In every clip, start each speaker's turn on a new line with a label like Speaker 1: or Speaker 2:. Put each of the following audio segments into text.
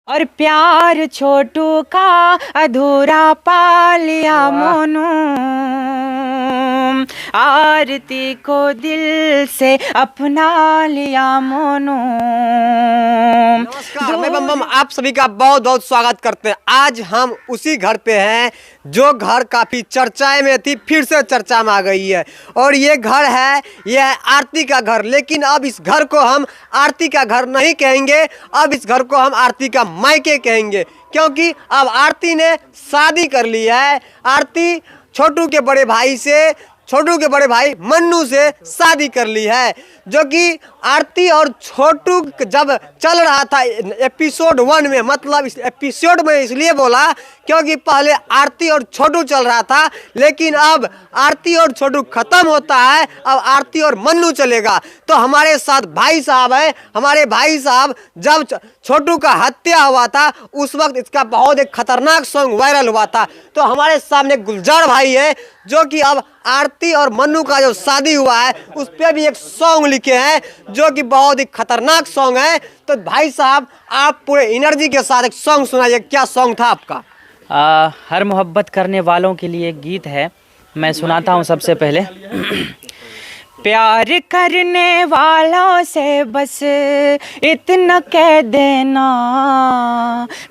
Speaker 1: और प्यार छोटू का अधूरा पा लिया मोनू, आरती को दिल से अपना लिया मोनू।
Speaker 2: नमस्कार, मैं बम बम आप सभी का बहुत बहुत स्वागत करते हैं। आज हम उसी घर पे हैं जो घर काफ़ी चर्चाएं में थी, फिर से चर्चा में आ गई है। और ये घर है, ये है आरती का घर। लेकिन अब इस घर को हम आरती का घर नहीं कहेंगे, अब इस घर को हम आरती का मायके कहेंगे, क्योंकि अब आरती ने शादी कर ली है। आरती छोटू के बड़े भाई मन्नू से शादी कर ली है। जो कि आरती और छोटू जब चल रहा था एपिसोड 1 में, मतलब इस एपिसोड में इसलिए बोला क्योंकि पहले आरती और छोटू चल रहा था, लेकिन अब आरती और छोटू खत्म होता है, अब आरती और मन्नू चलेगा। तो हमारे साथ भाई साहब है। हमारे भाई साहब जब छोटू का हत्या हुआ था उस वक्त इसका बहुत एक खतरनाक सॉन्ग वायरल हुआ था। तो हमारे सामने गुलजार भाई है जो कि अब आरती और मन्नू का जो शादी हुआ है उस पर भी एक सॉन्ग लिखे हैं जो कि बहुत ही खतरनाक सॉन्ग है। तो भाई साहब आप पूरे एनर्जी के साथ एक सॉन्ग सुनाइए, क्या सॉन्ग था आपका?
Speaker 1: हर मोहब्बत करने वालों के लिए एक गीत है, मैं सुनाता हूँ सबसे पहले। प्यार करने वालों से बस इतना कह देना,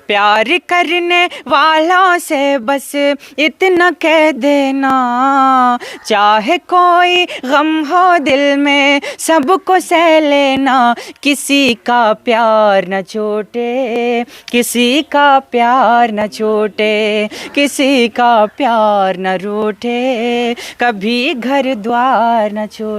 Speaker 1: प्यार करने वालों से बस इतना कह देना, चाहे कोई गम हो दिल में सबको सह लेना, किसी का प्यार न छूटे, किसी का प्यार न छूटे, किसी का प्यार न रूठे, कभी घर द्वार न छूटे।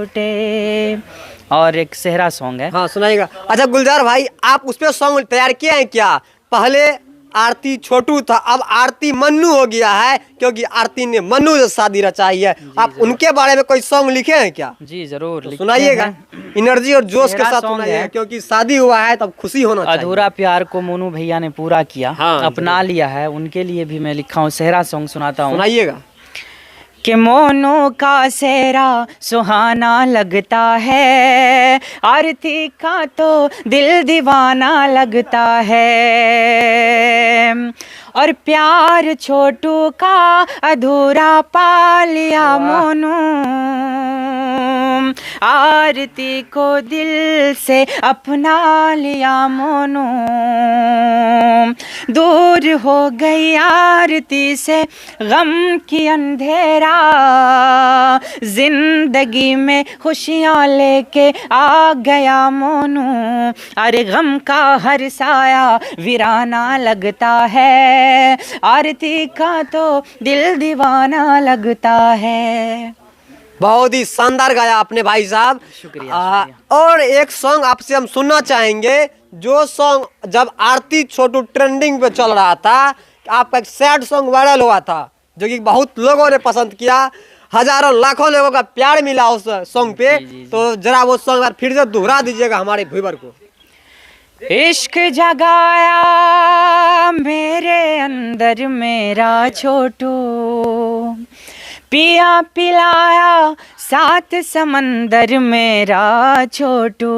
Speaker 1: और एक सेहरा सॉन्ग है।
Speaker 2: हाँ सुनाइएगा। अच्छा गुलजार भाई, आप उस पर सॉन्ग तैयार किए हैं क्या? पहले आरती छोटू था, अब आरती मन्नू हो गया है क्योंकि आरती ने मन्नू से शादी रचाई है। आप उनके बारे में कोई सॉन्ग लिखे हैं क्या?
Speaker 1: जी जरूर,
Speaker 2: तो सुनाइएगा, एनर्जी और जोश के साथ सुनाइएगा, क्योंकि शादी हुआ है तब खुशी होना चाहिए।
Speaker 1: अधूरा प्यार को मोनू भैया ने पूरा किया,
Speaker 2: हाँ,
Speaker 1: अपना लिया है, उनके लिए भी मैं लिखा हूँ। सेहरा सॉन्ग सुनाता हूँ।
Speaker 2: सुनाइएगा।
Speaker 1: कि मोनू का सेहरा सुहाना लगता है, आरती का तो दिल दीवाना लगता है, और प्यार छोटू का अधूरा पा लिया मोनू, आरती को दिल से अपना लिया मोनू, दूर हो गई आरती से गम की अंधेरा, जिंदगी में खुशियाँ लेके आ गया मोनू, अरे गम का हर साया वीराना लगता है, आरती का तो दिल दीवाना लगता है।
Speaker 2: बहुत ही शानदार गाया आपने भाई साहब,
Speaker 1: शुक्रिया।
Speaker 2: और एक सॉन्ग आपसे हम सुनना चाहेंगे, जो सॉन्ग जब आरती छोटू ट्रेंडिंग पे चल रहा था, आपका एक सैड सॉन्ग वायरल हुआ था जो कि बहुत लोगों ने पसंद किया, हजारों लाखों लोगों का प्यार मिला उस सॉन्ग पे।
Speaker 1: जी।
Speaker 2: तो जरा वो सॉन्ग फिर से दोहरा दीजिएगा हमारे व्यूअर को।
Speaker 1: इश्क जगाया मेरे अंदर मेरा छोटू, पिया पिलाया सात समंदर मेरा छोटू,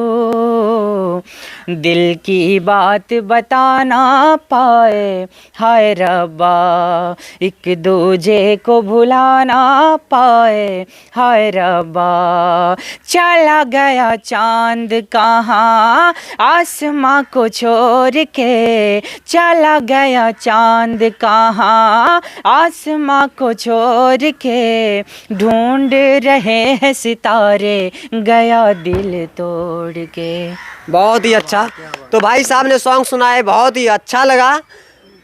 Speaker 1: दिल की बात बता ना पाए हाय रब्बा, एक दूजे को भुला ना पाए हाय रब्बा, चला गया चांद कहाँ आसमां को छोड़ के, चला गया चांद कहाँ आसमां को छोड़ के, ढूंढ रहे हैं सितारे गया दिल तोड़ के।
Speaker 2: बहुत ही अच्छा। तो भाई साहब ने सॉन्ग सुनाए, बहुत ही अच्छा लगा।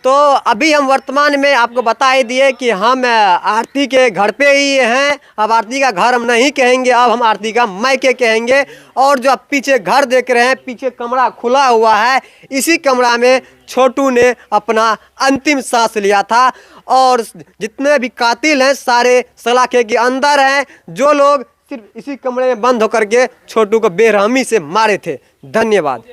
Speaker 2: तो अभी हम वर्तमान में आपको बता ही दिए कि हम आरती के घर पे ही हैं। अब आरती का घर हम नहीं कहेंगे, अब हम आरती का मायके कहेंगे। और जो आप पीछे घर देख रहे हैं, पीछे कमरा खुला हुआ है, इसी कमरा में छोटू ने अपना अंतिम सांस लिया था। और जितने भी कातिल हैं सारे सलाखे के अंदर हैं, जो लोग सिर्फ इसी कमरे में बंद होकर के छोटू को बेरहमी से मारे थे। धन्यवाद।